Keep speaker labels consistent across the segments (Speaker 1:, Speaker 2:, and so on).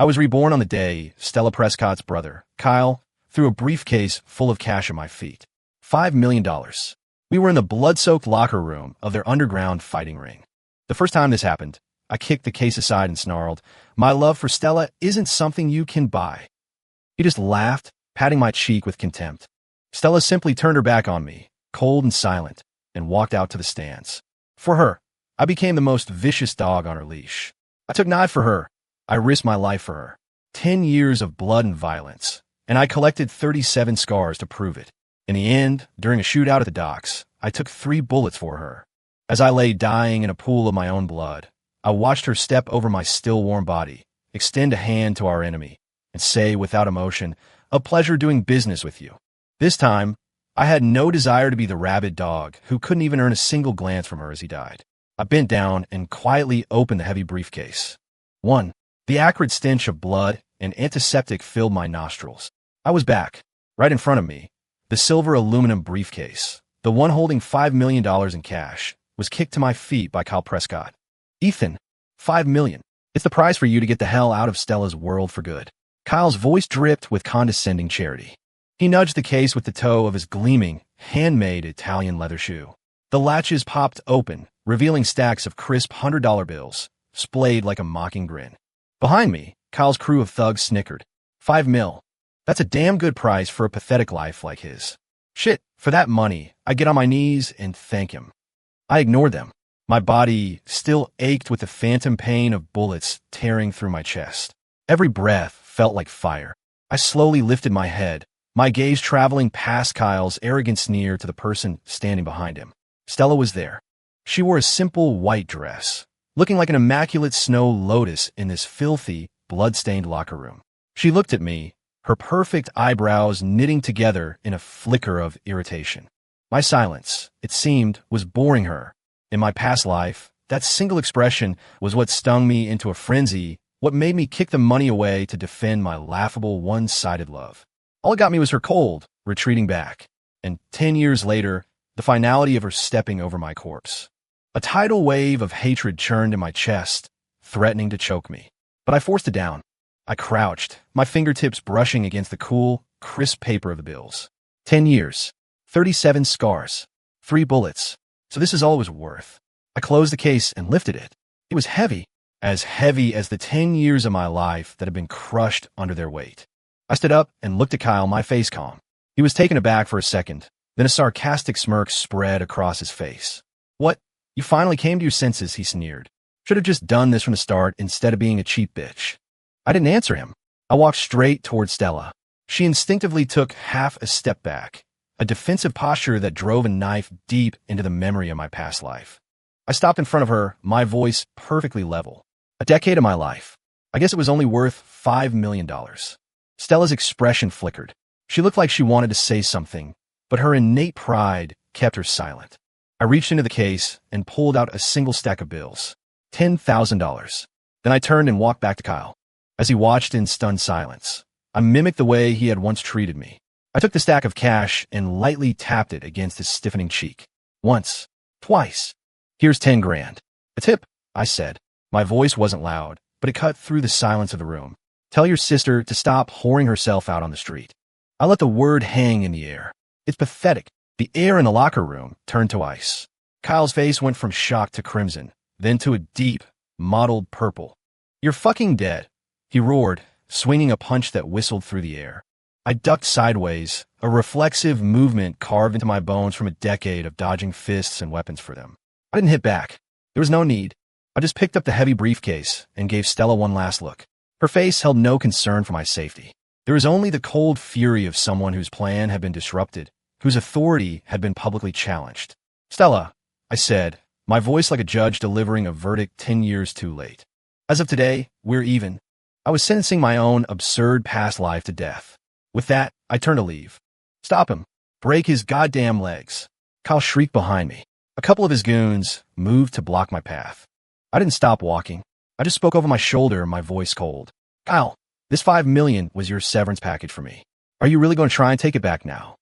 Speaker 1: I was reborn on the day Stella Prescott's brother, Kyle, threw a briefcase full of cash at my feet. $5 million. We were in the blood-soaked locker room of their underground fighting ring. The first time this happened, I kicked the case aside and snarled, "My love for Stella isn't something you can buy." He just laughed, patting my cheek with contempt. Stella simply turned her back on me, cold and silent, and walked out to the stands. For her, I became the most vicious dog on her leash. I took knife for her. I risked my life for her. 10 years of blood and violence, and I collected 37 scars to prove it. In the end, during a shootout at the docks, I took 3 bullets for her. As I lay dying in a pool of my own blood, I watched her step over my still warm body, extend a hand to our enemy, and say without emotion, "A pleasure doing business with you." This time, I had no desire to be the rabid dog who couldn't even earn a single glance from her as he died. I bent down and quietly opened the heavy briefcase. 1. The acrid stench of blood and antiseptic filled my nostrils. I was back, right in front of me. The silver aluminum briefcase, the one holding $5 million in cash, was kicked to my feet by Kyle Prescott. "Ethan, $5 million. It's the price for you to get the hell out of Stella's world for good." Kyle's voice dripped with condescending charity. He nudged the case with the toe of his gleaming, handmade Italian leather shoe. The latches popped open, revealing stacks of crisp $100 bills, splayed like a mocking grin. Behind me, Kyle's crew of thugs snickered. $5 mil. That's a damn good price for a pathetic life like his. Shit, for that money, I get on my knees and thank him. I ignored them. My body still ached with the phantom pain of bullets tearing through my chest. Every breath felt like fire. I slowly lifted my head, my gaze traveling past Kyle's arrogant sneer to the person standing behind him. Stella was there. She wore a simple white dress, looking like an immaculate snow lotus in this filthy, blood-stained locker room. She looked at me, her perfect eyebrows knitting together in a flicker of irritation. My silence, it seemed, was boring her. In my past life, that single expression was what stung me into a frenzy, what made me kick the money away to defend my laughable one-sided love. All it got me was her cold, retreating back, and 10 years later, the finality of her stepping over my corpse. A tidal wave of hatred churned in my chest, threatening to choke me. But I forced it down. I crouched, my fingertips brushing against the cool, crisp paper of the bills. 10 years, 37 scars, 3 bullets. So this is all it was worth. I closed the case and lifted it. It was heavy as the 10 years of my life that had been crushed under their weight. I stood up and looked at Kyle, my face calm. He was taken aback for a second, then a sarcastic smirk spread across his face. "What? You finally came to your senses," he sneered. "Should have just done this from the start instead of being a cheap bitch." I didn't answer him. I walked straight toward Stella. She instinctively took half a step back, a defensive posture that drove a knife deep into the memory of my past life. I stopped in front of her, my voice perfectly level. A decade of my life. I guess it was only worth $5 million. Stella's expression flickered. She looked like she wanted to say something, but her innate pride kept her silent. I reached into the case and pulled out a single stack of bills. $10,000. Then I turned and walked back to Kyle. As he watched in stunned silence, I mimicked the way he had once treated me. I took the stack of cash and lightly tapped it against his stiffening cheek. Once. Twice. "Here's 10 grand. A tip," I said. My voice wasn't loud, but it cut through the silence of the room. "Tell your sister to stop whoring herself out on the street." I let the word hang in the air. It's pathetic. The air in the locker room turned to ice. Kyle's face went from shock to crimson, then to a deep, mottled purple. "You're fucking dead," he roared, swinging a punch that whistled through the air. I ducked sideways, a reflexive movement carved into my bones from a decade of dodging fists and weapons for them. I didn't hit back. There was no need. I just picked up the heavy briefcase and gave Stella one last look. Her face held no concern for my safety. There was only the cold fury of someone whose plan had been disrupted, whose authority had been publicly challenged. "Stella," I said, my voice like a judge delivering a verdict 10 years too late. "As of today, we're even." I was sentencing my own absurd past life to death. With that, I turned to leave. "Stop him. Break his goddamn legs." Kyle shrieked behind me. A couple of his goons moved to block my path. I didn't stop walking. I just spoke over my shoulder, my voice cold. "Kyle, this $5 million was your severance package for me. Are you really going to try and take it back now?"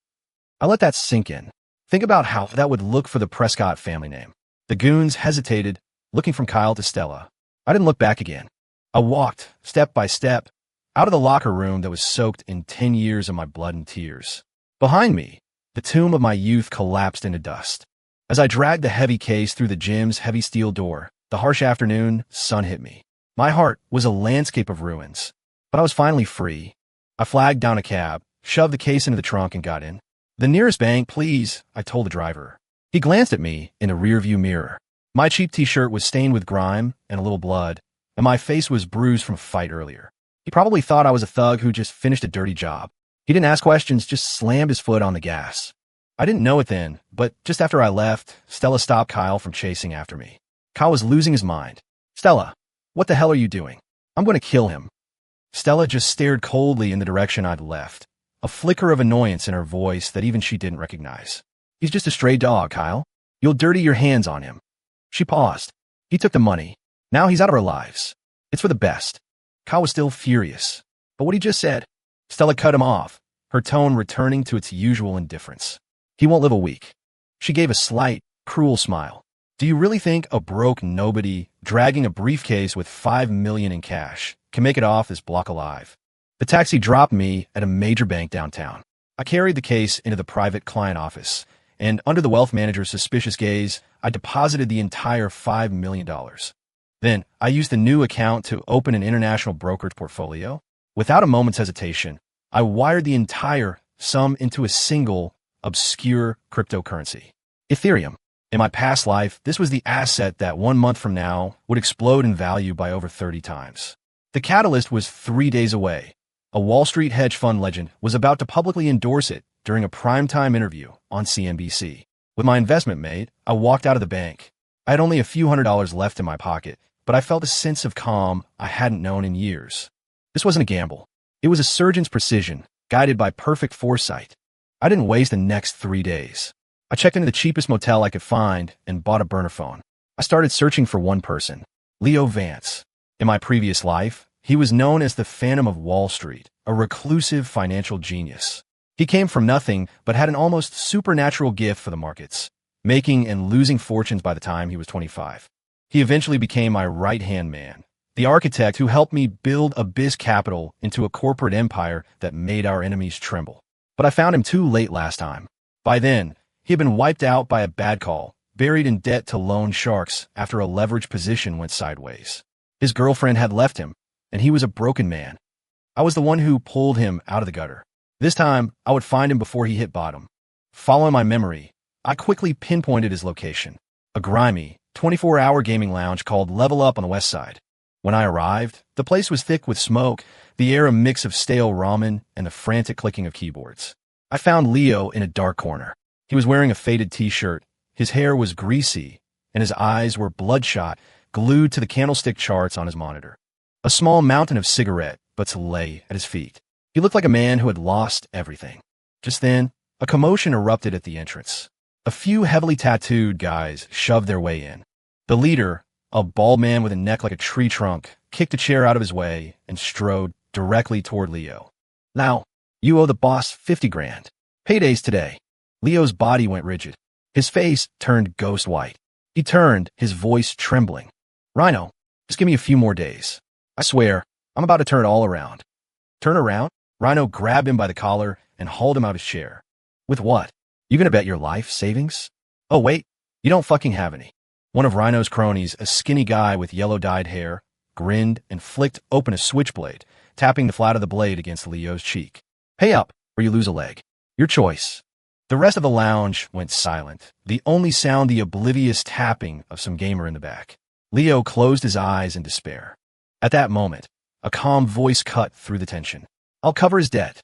Speaker 1: I let that sink in. Think about how that would look for the Prescott family name. The goons hesitated, looking from Kyle to Stella. I didn't look back again. I walked, step by step, out of the locker room that was soaked in 10 years of my blood and tears. Behind me, the tomb of my youth collapsed into dust. As I dragged the heavy case through the gym's heavy steel door, the harsh afternoon sun hit me. My heart was a landscape of ruins, but I was finally free. I flagged down a cab, shoved the case into the trunk, and got in. "The nearest bank, please," I told the driver. He glanced at me in a rearview mirror. My cheap t-shirt was stained with grime and a little blood, and my face was bruised from a fight earlier. He probably thought I was a thug who just finished a dirty job. He didn't ask questions, just slammed his foot on the gas. I didn't know it then, but just after I left, Stella stopped Kyle from chasing after me. Kyle was losing his mind. "Stella, what the hell are you doing? I'm going to kill him." Stella just stared coldly in the direction I'd left, a flicker of annoyance in her voice that even she didn't recognize. "He's just a stray dog, Kyle. You'll dirty your hands on him." She paused. "He took the money. Now he's out of our lives. It's for the best." Kyle was still furious. "But what he just said..." Stella cut him off, her tone returning to its usual indifference. "He won't live a week." She gave a slight, cruel smile. "Do you really think a broke nobody dragging a briefcase with $5 million in cash can make it off this block alive?" The taxi dropped me at a major bank downtown. I carried the case into the private client office, and under the wealth manager's suspicious gaze, I deposited the entire $5 million. Then, I used the new account to open an international brokerage portfolio. Without a moment's hesitation, I wired the entire sum into a single, obscure cryptocurrency: Ethereum. In my past life, this was the asset that 1 month from now would explode in value by over 30 times. The catalyst was 3 days away. A Wall Street hedge fund legend was about to publicly endorse it during a primetime interview on CNBC. With my investment made, I walked out of the bank. I had only a few $100s left in my pocket, but I felt a sense of calm I hadn't known in years. This wasn't a gamble. It was a surgeon's precision, guided by perfect foresight. I didn't waste the next 3 days. I checked into the cheapest motel I could find and bought a burner phone. I started searching for one person: Leo Vance. In my previous life, he was known as the Phantom of Wall Street, a reclusive financial genius. He came from nothing, but had an almost supernatural gift for the markets, making and losing fortunes by the time he was 25. He eventually became my right-hand man, the architect who helped me build a biz capital into a corporate empire that made our enemies tremble. But I found him too late last time. By then, he had been wiped out by a bad call, buried in debt to loan sharks after a leveraged position went sideways. His girlfriend had left him, and he was a broken man. I was the one who pulled him out of the gutter. This time, I would find him before he hit bottom. Following my memory, I quickly pinpointed his location: a grimy, 24-hour gaming lounge called Level Up on the west side. When I arrived, the place was thick with smoke, the air a mix of stale ramen and the frantic clicking of keyboards. I found Leo in a dark corner. He was wearing a faded t-shirt, his hair was greasy, and his eyes were bloodshot, glued to the candlestick charts on his monitor. A small mountain of cigarette butts lay at his feet. He looked like a man who had lost everything. Just then, a commotion erupted at the entrance. A few heavily tattooed guys shoved their way in. The leader, a bald man with a neck like a tree trunk, kicked a chair out of his way and strode directly toward Leo. "Now, you owe the boss 50 grand. Payday's today." Leo's body went rigid. His face turned ghost white. He turned, his voice trembling. "Rhino, just give me a few more days. I swear, I'm about to turn it all around." "Turn around?" Rhino grabbed him by the collar and hauled him out of his chair. "With what? You gonna bet your life savings?" "Oh, wait, you don't fucking have any." One of Rhino's cronies, a skinny guy with yellow-dyed hair, grinned and flicked open a switchblade, tapping the flat of the blade against Leo's cheek. "Pay up, or you lose a leg. Your choice." The rest of the lounge went silent, the only sound the oblivious tapping of some gamer in the back. Leo closed his eyes in despair. At that moment, a calm voice cut through the tension. "I'll cover his debt."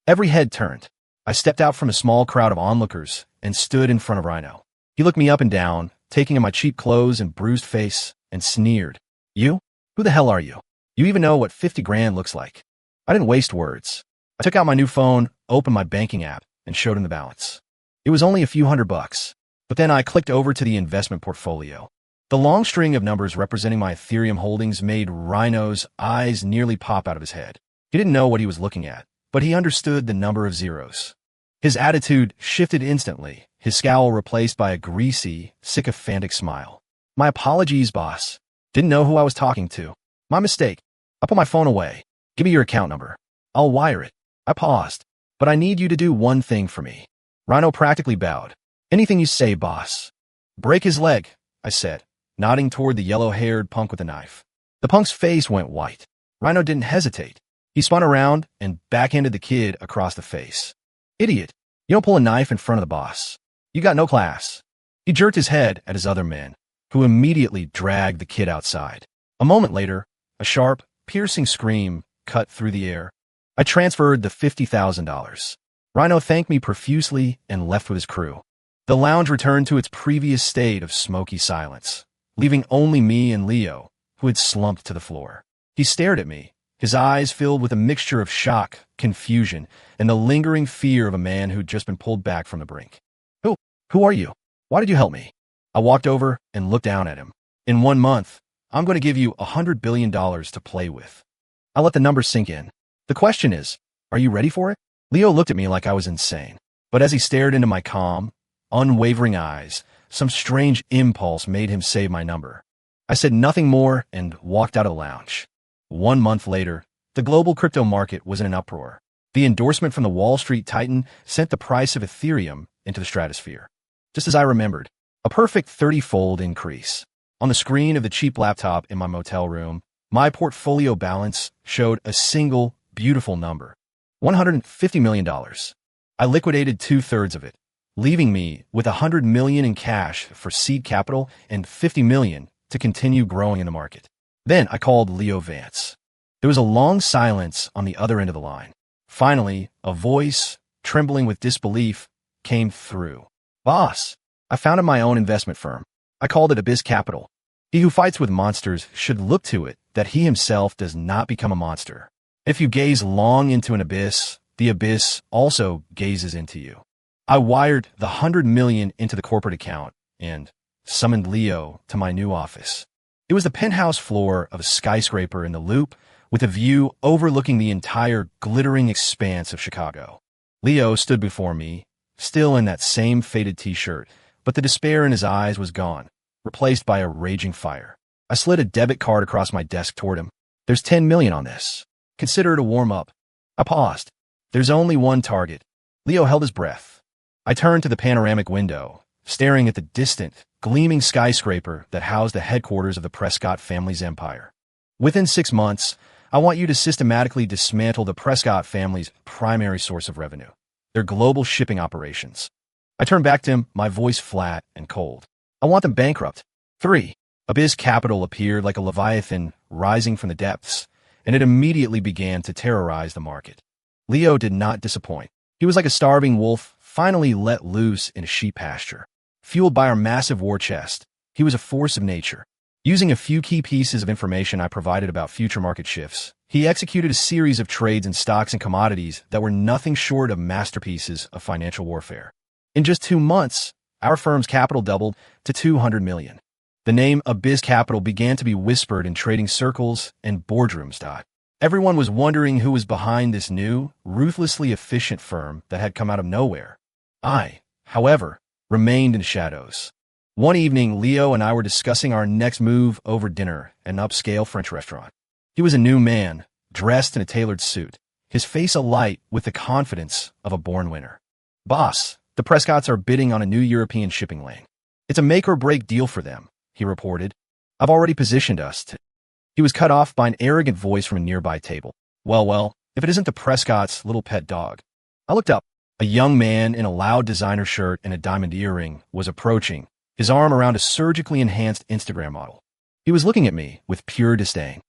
Speaker 1: Every head turned. I stepped out from a small crowd of onlookers and stood in front of Rhino. He looked me up and down, taking in my cheap clothes and bruised face, and sneered. "You? Who the hell are you? You even know what 50 grand looks like?" I didn't waste words. I took out my new phone, opened my banking app, and showed him the balance. It was only a few $100, but then I clicked over to the investment portfolio. The long string of numbers representing my Ethereum holdings made Rhino's eyes nearly pop out of his head. He didn't know what he was looking at, but he understood the number of zeros. His attitude shifted instantly, his scowl replaced by a greasy, sycophantic smile. "My apologies, boss. Didn't know who I was talking to. My mistake." I put my phone away. Give me your account number. I'll wire it. I paused. But I need you to do one thing for me. Rhino practically bowed. Anything you say, boss. Break his leg, I said, nodding toward the yellow-haired punk with a knife. The punk's face went white. Rhino didn't hesitate. He spun around and backhanded the kid across the face. Idiot. You don't pull a knife in front of the boss. You got no class. He jerked his head at his other men, who immediately dragged the kid outside. A moment later, a sharp, piercing scream cut through the air. I transferred the $50,000. Rhino thanked me profusely and left with his crew. The lounge returned to its previous state of smoky silence, leaving only me and Leo, who had slumped to the floor. He stared at me, his eyes filled with a mixture of shock, confusion, and the lingering fear of a man who'd just been pulled back from the brink. Who are you? Why did you help me? I walked over and looked down at him. In 1 month, I'm going to give you $100 billion to play with. I let the numbers sink in. The question is, are you ready for it? Leo looked at me like I was insane. But as he stared into my calm, unwavering eyes, some strange impulse made him say my number. I said nothing more and walked out of the lounge. 1 month later, the global crypto market was in an uproar. The endorsement from the Wall Street titan sent the price of Ethereum into the stratosphere. Just as I remembered, a perfect 30-fold increase. On the screen of the cheap laptop in my motel room, my portfolio balance showed a single, beautiful number. $150 million. I liquidated 2/3 of it, leaving me with $100 million in cash for seed capital and $50 million to continue growing in the market. Then I called Leo Vance. There was a long silence on the other end of the line. Finally, a voice, trembling with disbelief, came through. Boss, I founded my own investment firm. I called it Abyss Capital. He who fights with monsters should look to it that he himself does not become a monster. If you gaze long into an abyss, the abyss also gazes into you. I wired the $100 million into the corporate account and summoned Leo to my new office. It was the penthouse floor of a skyscraper in the Loop with a view overlooking the entire glittering expanse of Chicago. Leo stood before me, still in that same faded t-shirt, but the despair in his eyes was gone, replaced by a raging fire. I slid a debit card across my desk toward him. There's $10 million on this. Consider it a warm-up. I paused. There's only one target. Leo held his breath. I turned to the panoramic window, staring at the distant, gleaming skyscraper that housed the headquarters of the Prescott family's empire. Within 6 months, I want you to systematically dismantle the Prescott family's primary source of revenue, their global shipping operations. I turned back to him, my voice flat and cold. I want them bankrupt. 3. Abyss Capital appeared like a leviathan rising from the depths, and it immediately began to terrorize the market. Leo did not disappoint. He was like a starving wolf finally let loose in a sheep pasture. Fueled by our massive war chest, he was a force of nature. Using a few key pieces of information I provided about future market shifts, he executed a series of trades in stocks and commodities that were nothing short of masterpieces of financial warfare. In just 2 months, our firm's capital doubled to $200 million. The name Abyss Capital began to be whispered in trading circles and boardrooms. Everyone was wondering who was behind this new, ruthlessly efficient firm that had come out of nowhere. I, however, remained in the shadows. One evening, Leo and I were discussing our next move over dinner at an upscale French restaurant. He was a new man, dressed in a tailored suit, his face alight with the confidence of a born winner. Boss, the Prescotts are bidding on a new European shipping lane. It's a make-or-break deal for them, he reported. I've already positioned us to... He was cut off by an arrogant voice from a nearby table. Well, if it isn't the Prescott's little pet dog. I looked up. A young man in a loud designer shirt and a diamond earring was approaching, his arm around a surgically enhanced Instagram model. He was looking at me with pure disdain.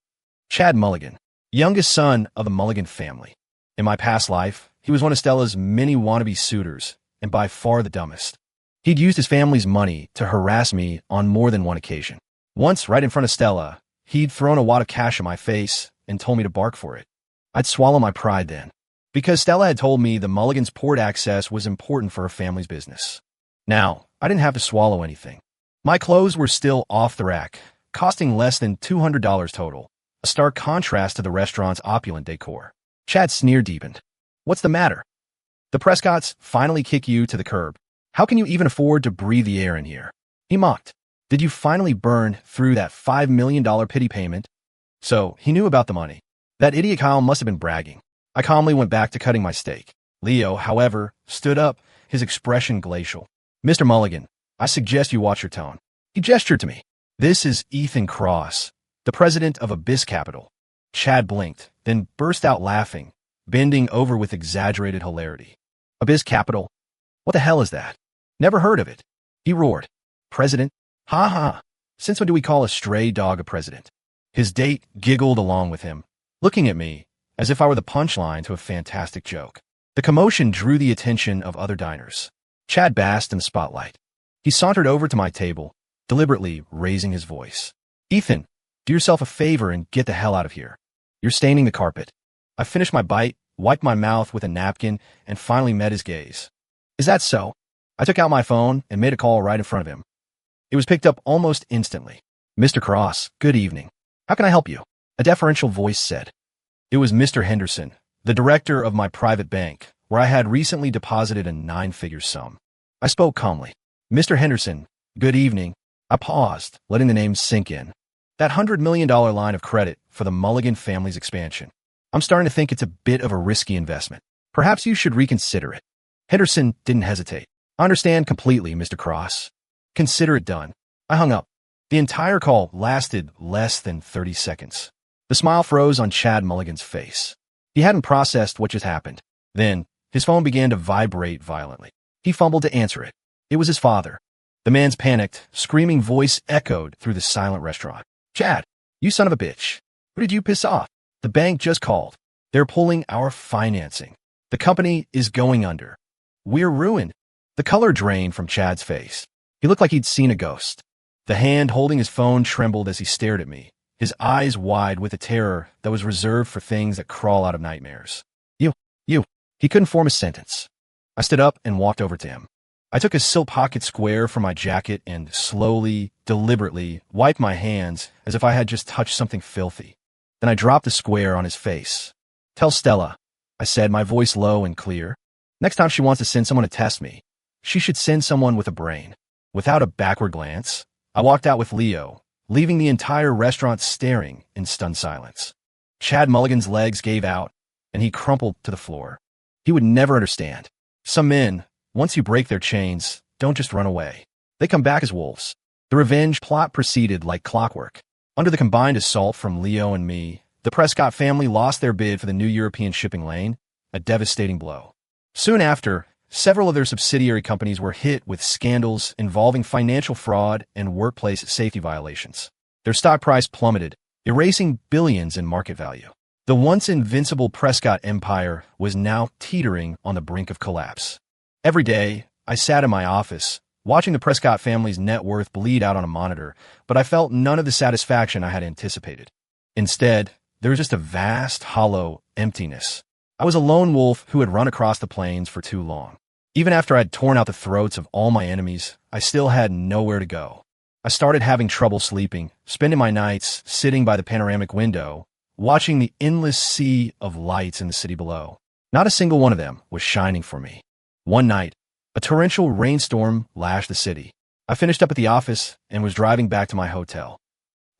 Speaker 1: Chad Mulligan, youngest son of the Mulligan family. In my past life, he was one of Stella's many wannabe suitors, and by far the dumbest. He'd used his family's money to harass me on more than one occasion. Once, right in front of Stella, he'd thrown a wad of cash in my face and told me to bark for it. I'd swallow my pride then, because Stella had told me the Mulligan's port access was important for her family's business. Now, I didn't have to swallow anything. My clothes were still off the rack, costing less than $200 total, a stark contrast to the restaurant's opulent decor. Chad's sneer deepened. What's the matter? The Prescotts finally kick you to the curb. How can you even afford to breathe the air in here? He mocked. Did you finally burn through that $5 million pity payment? So, he knew about the money. That idiot Kyle must have been bragging. I calmly went back to cutting my steak. Leo, however, stood up, his expression glacial. Mr. Mulligan, I suggest you watch your tone. He gestured to me. This is Ethan Cross, the president of Abyss Capital. Chad blinked, then burst out laughing, bending over with exaggerated hilarity. Abyss Capital? What the hell is that? Never heard of it. He roared. President? Ha ha. Since when do we call a stray dog a president? His date giggled along with him, looking at me as if I were the punchline to a fantastic joke. The commotion drew the attention of other diners. Chad basked in the spotlight. He sauntered over to my table, deliberately raising his voice. Ethan, do yourself a favor and get the hell out of here. You're staining the carpet. I finished my bite, wiped my mouth with a napkin, and finally met his gaze. Is that so? I took out my phone and made a call right in front of him. It was picked up almost instantly. Mr. Cross, good evening. How can I help you? A deferential voice said. It was Mr. Henderson, the director of my private bank, where I had recently deposited a 9-figure sum. I spoke calmly. Mr. Henderson, good evening. I paused, letting the name sink in. That $100 million line of credit for the Mulligan family's expansion. I'm starting to think it's a bit of a risky investment. Perhaps you should reconsider it. Henderson didn't hesitate. I understand completely, Mr. Cross. Consider it done. I hung up. The entire call lasted less than 30 seconds. The smile froze on Chad Mulligan's face. He hadn't processed what just happened. Then, his phone began to vibrate violently. He fumbled to answer it. It was his father. The man's panicked, screaming voice echoed through the silent restaurant. Chad, you son of a bitch. Who did you piss off? The bank just called. They're pulling our financing. The company is going under. We're ruined. The color drained from Chad's face. He looked like he'd seen a ghost. The hand holding his phone trembled as he stared at me, his eyes wide with a terror that was reserved for things that crawl out of nightmares. You. He couldn't form a sentence. I stood up and walked over to him. I took a silk pocket square from my jacket and slowly, deliberately wiped my hands as if I had just touched something filthy. Then I dropped the square on his face. Tell Stella, I said, my voice low and clear. Next time she wants to send someone to test me, she should send someone with a brain. Without a backward glance, I walked out with Leo, leaving the entire restaurant staring in stunned silence. Chad Mulligan's legs gave out, and he crumpled to the floor. He would never understand. Some men, once you break their chains, don't just run away. They come back as wolves. The revenge plot proceeded like clockwork. Under the combined assault from Leo and me, the Prescott family lost their bid for the new European shipping lane, a devastating blow. Soon after, several of their subsidiary companies were hit with scandals involving financial fraud and workplace safety violations. Their stock price plummeted, erasing billions in market value. The once invincible Prescott empire was now teetering on the brink of collapse. Every day, I sat in my office, watching the Prescott family's net worth bleed out on a monitor, but I felt none of the satisfaction I had anticipated. Instead, there was just a vast, hollow emptiness. I was a lone wolf who had run across the plains for too long. Even after I'd torn out the throats of all my enemies, I still had nowhere to go. I started having trouble sleeping, spending my nights sitting by the panoramic window, watching the endless sea of lights in the city below. Not a single one of them was shining for me. One night, a torrential rainstorm lashed the city. I finished up at the office and was driving back to my hotel.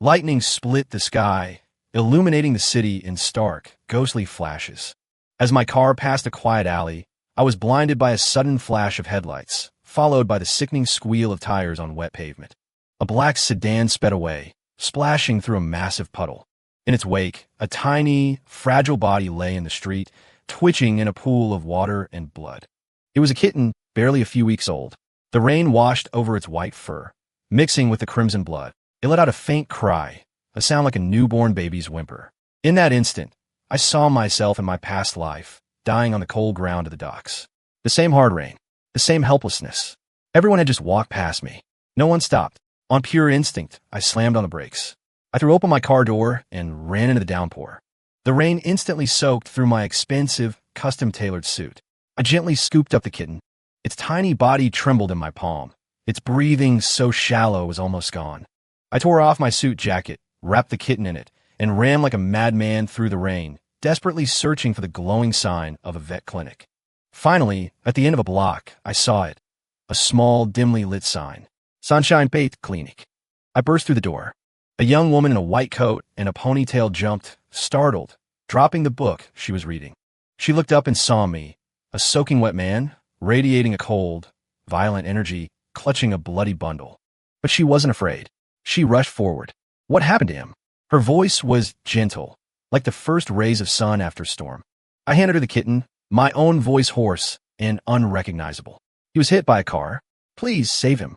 Speaker 1: Lightning split the sky, illuminating the city in stark, ghostly flashes. As my car passed a quiet alley, I was blinded by a sudden flash of headlights, followed by the sickening squeal of tires on wet pavement. A black sedan sped away, splashing through a massive puddle. In its wake, a tiny, fragile body lay in the street, twitching in a pool of water and blood. It was a kitten, barely a few weeks old. The rain washed over its white fur, mixing with the crimson blood. It let out a faint cry, a sound like a newborn baby's whimper. In that instant, I saw myself in my past life, dying on the cold ground of the docks. The same hard rain, the same helplessness. Everyone had just walked past me. No one stopped. On pure instinct, I slammed on the brakes. I threw open my car door and ran into the downpour. The rain instantly soaked through my expensive, custom-tailored suit. I gently scooped up the kitten. Its tiny body trembled in my palm. Its breathing, so shallow, was almost gone. I tore off my suit jacket, wrapped the kitten in it, and ran like a madman through the rain, desperately searching for the glowing sign of a vet clinic. Finally, at the end of a block, I saw it. A small, dimly lit sign. Sunshine Pet Clinic. I burst through the door. A young woman in a white coat and a ponytail jumped, startled, dropping the book she was reading. She looked up and saw me, a soaking wet man, radiating a cold, violent energy, clutching a bloody bundle. But she wasn't afraid. She rushed forward. What happened to him? Her voice was gentle, like the first rays of sun after a storm. I handed her the kitten, my own voice hoarse and unrecognizable. He was hit by a car. Please save him.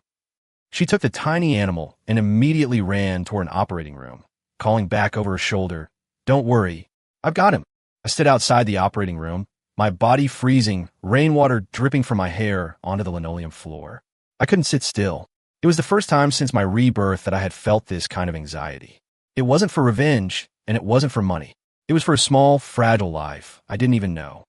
Speaker 1: She took the tiny animal and immediately ran toward an operating room, calling back over her shoulder, "Don't worry, I've got him." I stood outside the operating room, my body freezing, rainwater dripping from my hair onto the linoleum floor. I couldn't sit still. It was the first time since my rebirth that I had felt this kind of anxiety. It wasn't for revenge, and it wasn't for money. It was for a small, fragile life I didn't even know.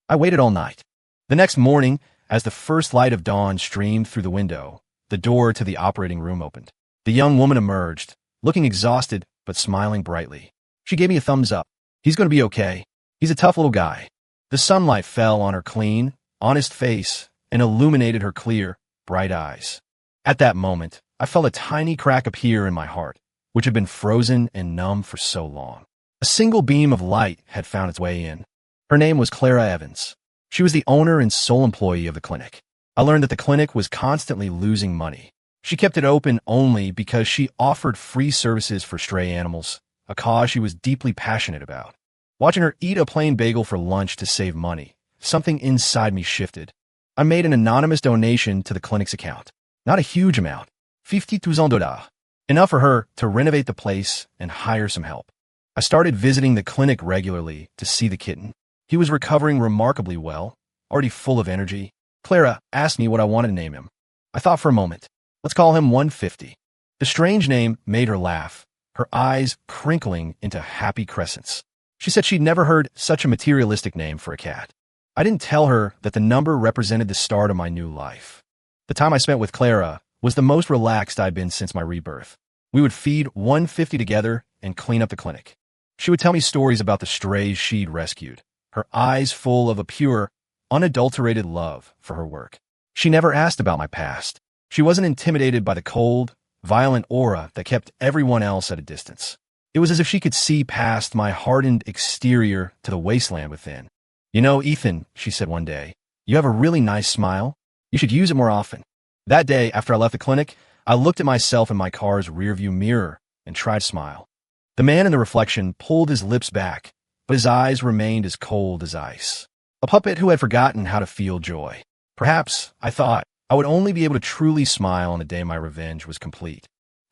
Speaker 1: I waited all night. The next morning, as the first light of dawn streamed through the window, the door to the operating room opened. The young woman emerged, looking exhausted but smiling brightly. She gave me a thumbs up. "He's going to be okay. He's a tough little guy." The sunlight fell on her clean, honest face and illuminated her clear, bright eyes. At that moment, I felt a tiny crack appear in my heart, which had been frozen and numb for so long. A single beam of light had found its way in. Her name was Clara Evans. She was the owner and sole employee of the clinic. I learned that the clinic was constantly losing money. She kept it open only because she offered free services for stray animals, a cause she was deeply passionate about. Watching her eat a plain bagel for lunch to save money, something inside me shifted. I made an anonymous donation to the clinic's account. Not a huge amount, $50,000, enough for her to renovate the place and hire some help. I started visiting the clinic regularly to see the kitten. He was recovering remarkably well, already full of energy. Clara asked me what I wanted to name him. I thought for a moment. Let's call him 150. The strange name made her laugh, her eyes crinkling into happy crescents. She said she'd never heard such a materialistic name for a cat. I didn't tell her that the number represented the start of my new life. The time I spent with Clara was the most relaxed I'd been since my rebirth. We would feed 150 together and clean up the clinic. She would tell me stories about the strays she'd rescued, her eyes full of a pure, unadulterated love for her work. She never asked about my past. She wasn't intimidated by the cold, violent aura that kept everyone else at a distance. It was as if she could see past my hardened exterior to the wasteland within. "You know, Ethan," she said one day, "you have a really nice smile. You should use it more often." That day, after I left the clinic, I looked at myself in my car's rearview mirror and tried to smile. The man in the reflection pulled his lips back, but his eyes remained as cold as ice. A puppet who had forgotten how to feel joy. Perhaps, I thought, I would only be able to truly smile on the day my revenge was complete.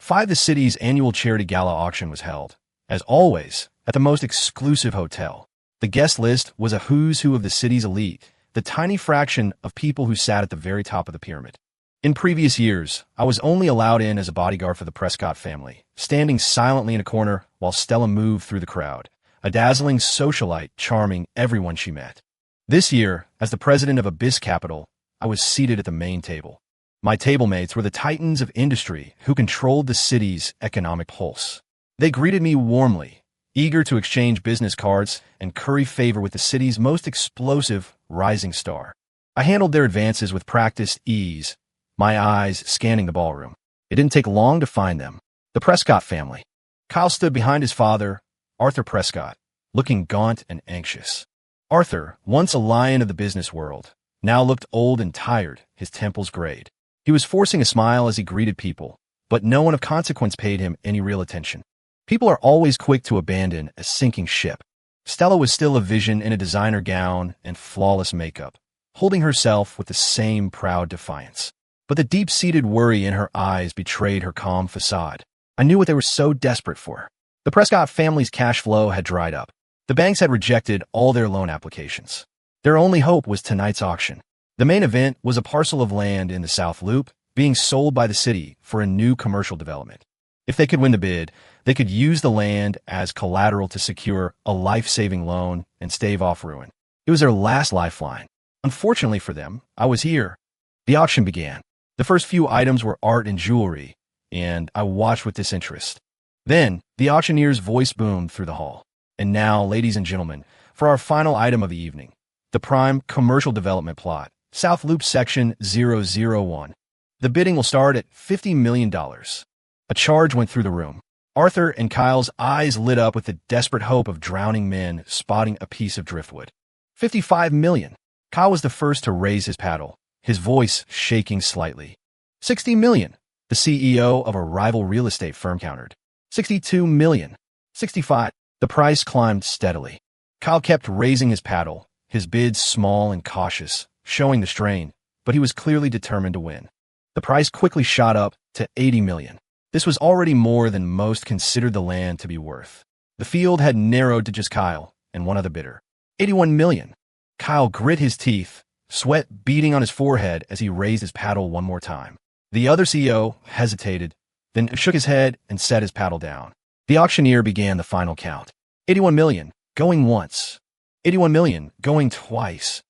Speaker 1: The city's annual charity gala auction was held, as always, at the most exclusive hotel. The guest list was a who's who of the city's elite, the tiny fraction of people who sat at the very top of the pyramid. In previous years, I was only allowed in as a bodyguard for the Prescott family, standing silently in a corner while Stella moved through the crowd, a dazzling socialite charming everyone she met. This year, as the president of Abyss Capital, I was seated at the main table. My table mates were the titans of industry who controlled the city's economic pulse. They greeted me warmly, eager to exchange business cards and curry favor with the city's most explosive rising star. I handled their advances with practiced ease, my eyes scanning the ballroom. It didn't take long to find them. The Prescott family. Kyle stood behind his father, Arthur Prescott, looking gaunt and anxious. Arthur, once a lion of the business world, now looked old and tired, his temples grayed. He was forcing a smile as he greeted people, but no one of consequence paid him any real attention. People are always quick to abandon a sinking ship. Stella was still a vision in a designer gown and flawless makeup, holding herself with the same proud defiance. But the deep-seated worry in her eyes betrayed her calm facade. I knew what they were so desperate for. The Prescott family's cash flow had dried up. The banks had rejected all their loan applications. Their only hope was tonight's auction. The main event was a parcel of land in the South Loop being sold by the city for a new commercial development. If they could win the bid, they could use the land as collateral to secure a life-saving loan and stave off ruin. It was their last lifeline. Unfortunately for them, I was here. The auction began. The first few items were art and jewelry, and I watched with disinterest. Then, the auctioneer's voice boomed through the hall. "And now, ladies and gentlemen, for our final item of the evening, the prime commercial development plot, South Loop Section 001. The bidding will start at $50 million. A charge went through the room. Arthur and Kyle's eyes lit up with the desperate hope of drowning men spotting a piece of driftwood. 55 million. Kyle was the first to raise his paddle, his voice shaking slightly. 60 million. The CEO of a rival real estate firm countered. 62 million. 65. The price climbed steadily. Kyle kept raising his paddle, his bids small and cautious, showing the strain, but he was clearly determined to win. The price quickly shot up to 80 million. This was already more than most considered the land to be worth. The field had narrowed to just Kyle and one other bidder. 81 million. Kyle grit his teeth, sweat beading on his forehead as he raised his paddle one more time. The other CEO hesitated, then shook his head and set his paddle down. The auctioneer began the final count. 81 million, going once. 81 million, going twice.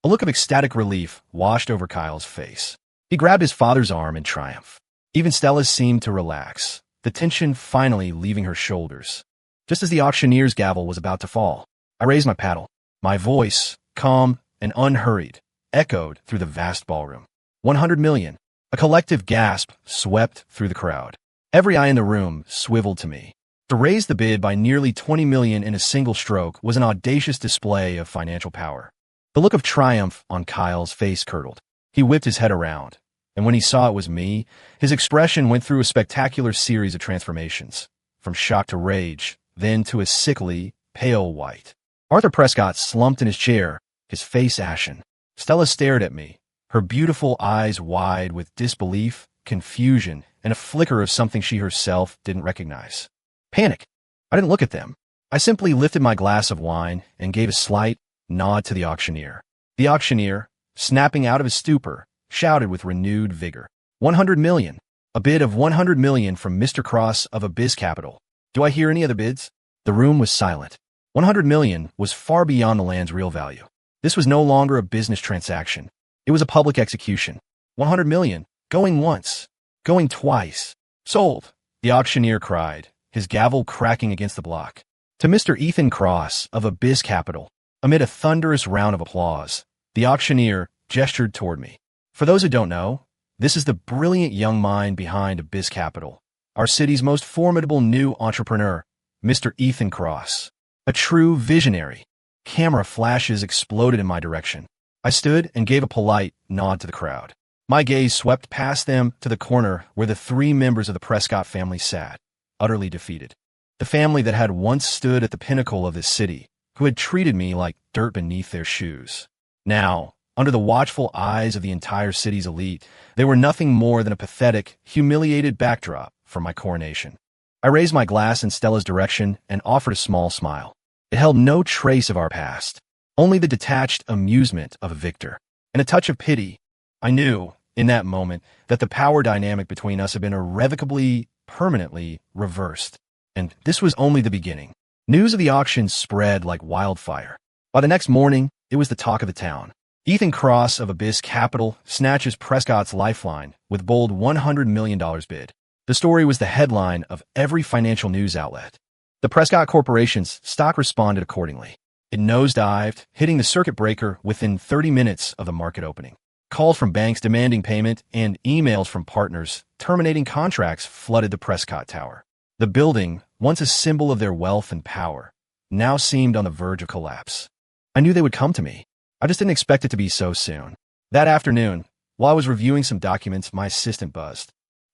Speaker 1: A look of ecstatic relief washed over Kyle's face. He grabbed his father's arm in triumph. Even Stella seemed to relax, the tension finally leaving her shoulders. Just as the auctioneer's gavel was about to fall, I raised my paddle. My voice, calm and unhurried, echoed through the vast ballroom. 100 million. A collective gasp swept through the crowd. Every eye in the room swiveled to me. To raise the bid by nearly 20 million in a single stroke was an audacious display of financial power. The look of triumph on Kyle's face curdled. He whipped his head around, and when he saw it was me, his expression went through a spectacular series of transformations, from shock to rage, then to a sickly, pale white. Arthur Prescott slumped in his chair, his face ashen. Stella stared at me, her beautiful eyes wide with disbelief, confusion, and a flicker of something she herself didn't recognize. Panic. I didn't look at them. I simply lifted my glass of wine and gave a slight nod to the auctioneer. The auctioneer, snapping out of his stupor, shouted with renewed vigor. 100 million. A bid of 100 million from Mr. Cross of Abyss Capital. Do I hear any other bids? The room was silent. 100 million was far beyond the land's real value. This was no longer a business transaction. It was a public execution. 100 million. Going once. Going twice. Sold. The auctioneer cried, his gavel cracking against the block. To Mr. Ethan Cross of Abyss Capital. Amid a thunderous round of applause, the auctioneer gestured toward me. For those who don't know, this is the brilliant young mind behind Abyss Capital, our city's most formidable new entrepreneur, Mr. Ethan Cross. A true visionary. Camera flashes exploded in my direction. I stood and gave a polite nod to the crowd. My gaze swept past them to the corner where the three members of the Prescott family sat, utterly defeated. The family that had once stood at the pinnacle of this city, who had treated me like dirt beneath their shoes. Now, under the watchful eyes of the entire city's elite, they were nothing more than a pathetic, humiliated backdrop for my coronation. I raised my glass in Stella's direction and offered a small smile. It held no trace of our past, only the detached amusement of a victor, and a touch of pity. I knew, in that moment, that the power dynamic between us had been irrevocably, permanently reversed. And this was only the beginning. News of the auction spread like wildfire. By the next morning, it was the talk of the town. Ethan Cross of Abyss Capital snatches Prescott's lifeline with bold $100 million bid. The story was the headline of every financial news outlet. The Prescott Corporation's stock responded accordingly. It nosedived, hitting the circuit breaker within 30 minutes of the market opening. Calls from banks demanding payment and emails from partners terminating contracts flooded the Prescott Tower. The building, once a symbol of their wealth and power, now seemed on the verge of collapse. I knew they would come to me. I just didn't expect it to be so soon. That afternoon, while I was reviewing some documents, my assistant buzzed.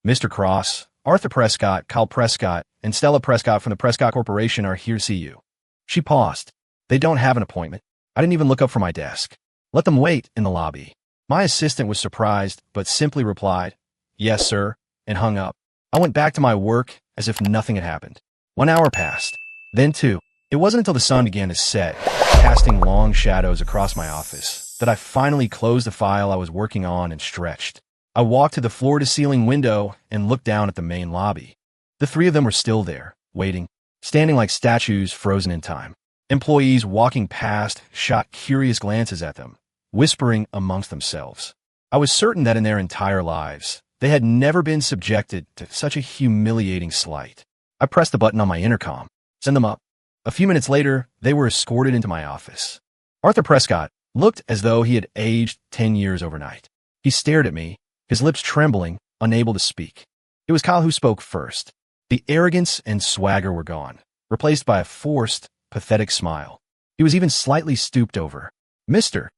Speaker 1: Mr. Cross, Arthur Prescott, Kyle Prescott, and Stella Prescott from the Prescott Corporation are here to see you. She paused. They don't have an appointment. I didn't even look up from my desk. Let them wait in the lobby. My assistant was surprised, but simply replied, "Yes, sir," and hung up. I went back to my work as if nothing had happened. 1 hour passed. Then 2. It wasn't until the sun began to set, casting long shadows across my office, that I finally closed the file I was working on and stretched. I walked to the floor-to-ceiling window and looked down at the main lobby. The 3 of them were still there, waiting, standing like statues frozen in time. Employees walking past shot curious glances at them, whispering amongst themselves. I was certain that in their entire lives, they had never been subjected to such a humiliating slight. I pressed the button on my intercom. Send them up. A few minutes later, they were escorted into my office. Arthur Prescott looked as though he had aged 10 years overnight. He stared at me, his lips trembling, unable to speak. It was Kyle who spoke first. The arrogance and swagger were gone, replaced by a forced, pathetic smile. He was even slightly stooped over. Mr.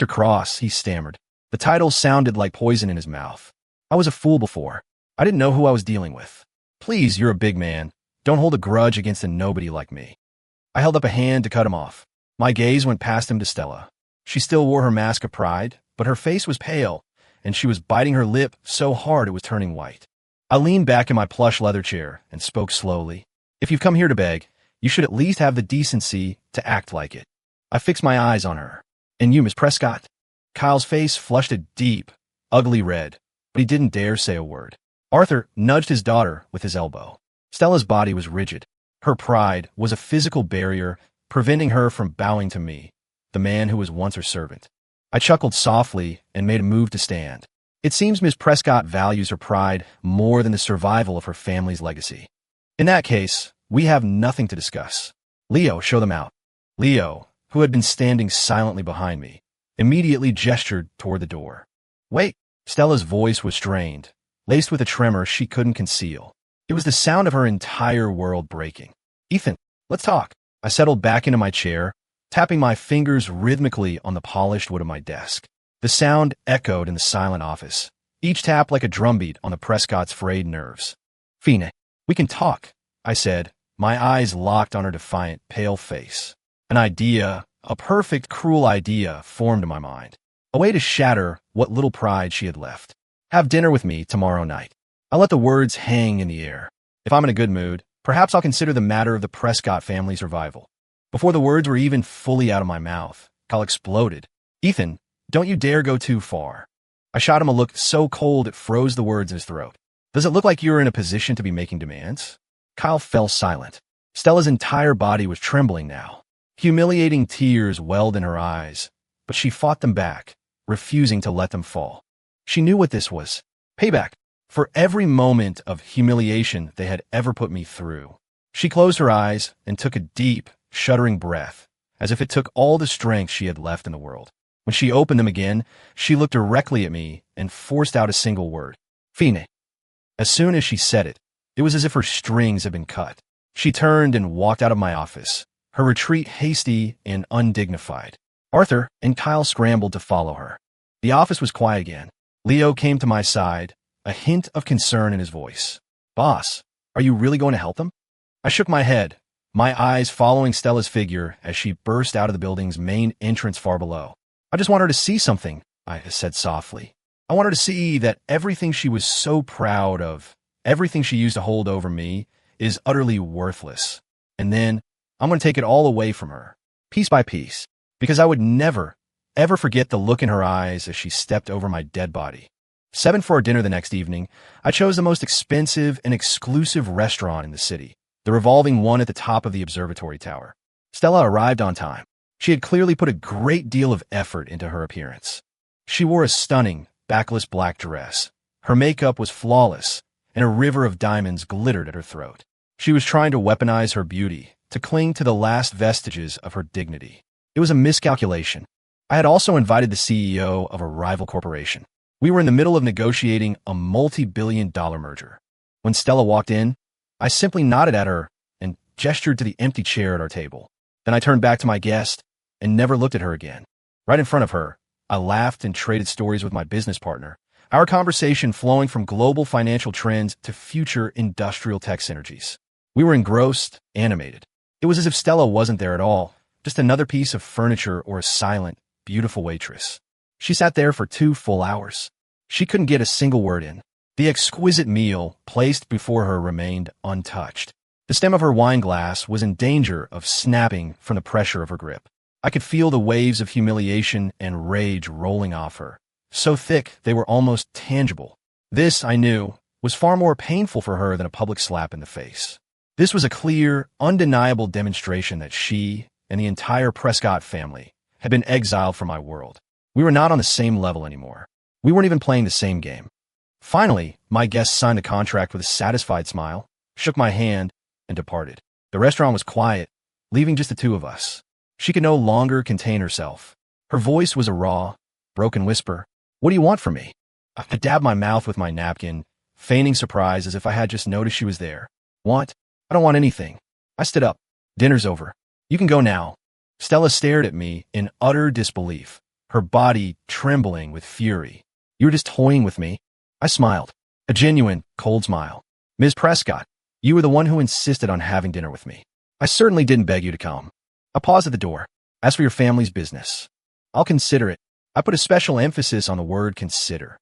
Speaker 1: Cross, he stammered. The title sounded like poison in his mouth. I was a fool before. I didn't know who I was dealing with. Please, you're a big man. Don't hold a grudge against a nobody like me. I held up a hand to cut him off. My gaze went past him to Stella. She still wore her mask of pride, but her face was pale, and she was biting her lip so hard it was turning white. I leaned back in my plush leather chair and spoke slowly. If you've come here to beg, you should at least have the decency to act like it. I fixed my eyes on her. And you, Miss Prescott? Kyle's face flushed a deep, ugly red, but he didn't dare say a word. Arthur nudged his daughter with his elbow. Stella's body was rigid. Her pride was a physical barrier preventing her from bowing to me, the man who was once her servant. I chuckled softly and made a move to stand. It seems Miss Prescott values her pride more than the survival of her family's legacy. In that case, we have nothing to discuss. Leo, show them out. Leo, who had been standing silently behind me, immediately gestured toward the door. Wait! Stella's voice was strained, laced with a tremor she couldn't conceal. It was the sound of her entire world breaking. Ethan, let's talk. I settled back into my chair, tapping my fingers rhythmically on the polished wood of my desk. The sound echoed in the silent office, each tap like a drumbeat on the Prescott's frayed nerves. Fine, we can talk, I said, my eyes locked on her defiant, pale face. An idea, a perfect, cruel idea, formed in my mind. A way to shatter what little pride she had left. Have dinner with me tomorrow night. I let the words hang in the air. If I'm in a good mood, perhaps I'll consider the matter of the Prescott family survival. Before the words were even fully out of my mouth, Kyle exploded. Ethan, don't you dare go too far. I shot him a look so cold it froze the words in his throat. Does it look like you're in a position to be making demands? Kyle fell silent. Stella's entire body was trembling now. Humiliating tears welled in her eyes, but she fought them back, refusing to let them fall. She knew what this was. Payback for every moment of humiliation they had ever put me through. She closed her eyes and took a deep, shuddering breath, as if it took all the strength she had left in the world. When she opened them again, she looked directly at me and forced out a single word. Fine. As soon as she said it, it was as if her strings had been cut. She turned and walked out of my office, her retreat hasty and undignified. Arthur and Kyle scrambled to follow her. The office was quiet again. Leo came to my side, a hint of concern in his voice. Boss, are you really going to help them? I shook my head, my eyes following Stella's figure as she burst out of the building's main entrance far below. I just want her to see something, I said softly. I want her to see that everything she was so proud of, everything she used to hold over me, is utterly worthless. And then I'm going to take it all away from her, piece by piece, because I would never, ever forget the look in her eyes as she stepped over my dead body. 7 for our dinner the next evening, I chose the most expensive and exclusive restaurant in the city, the revolving one at the top of the observatory tower. Stella arrived on time. She had clearly put a great deal of effort into her appearance. She wore a stunning, backless black dress. Her makeup was flawless, and a river of diamonds glittered at her throat. She was trying to weaponize her beauty, to cling to the last vestiges of her dignity. It was a miscalculation. I had also invited the CEO of a rival corporation. We were in the middle of negotiating a multi-billion-dollar merger. When Stella walked in, I simply nodded at her and gestured to the empty chair at our table. Then I turned back to my guest and never looked at her again. Right in front of her, I laughed and traded stories with my business partner, our conversation flowing from global financial trends to future industrial tech synergies. We were engrossed, animated. It was as if Stella wasn't there at all, just another piece of furniture or a silent, beautiful waitress. She sat there for 2 full hours. She couldn't get a single word in. The exquisite meal placed before her remained untouched. The stem of her wine glass was in danger of snapping from the pressure of her grip. I could feel the waves of humiliation and rage rolling off her, so thick they were almost tangible. This, I knew, was far more painful for her than a public slap in the face. This was a clear, undeniable demonstration that she and the entire Prescott family had been exiled from my world. We were not on the same level anymore. We weren't even playing the same game. Finally, my guest signed the contract with a satisfied smile, shook my hand, and departed. The restaurant was quiet, leaving just the two of us. She could no longer contain herself. Her voice was a raw, broken whisper. What do you want from me? I dabbed my mouth with my napkin, feigning surprise as if I had just noticed she was there. Want? I don't want anything. I stood up. Dinner's over. You can go now. Stella stared at me in utter disbelief, her body trembling with fury. You were just toying with me? I smiled. A genuine, cold smile. Ms. Prescott, you were the one who insisted on having dinner with me. I certainly didn't beg you to come. I paused at the door. As for your family's business, I'll consider it. I put a special emphasis on the word consider.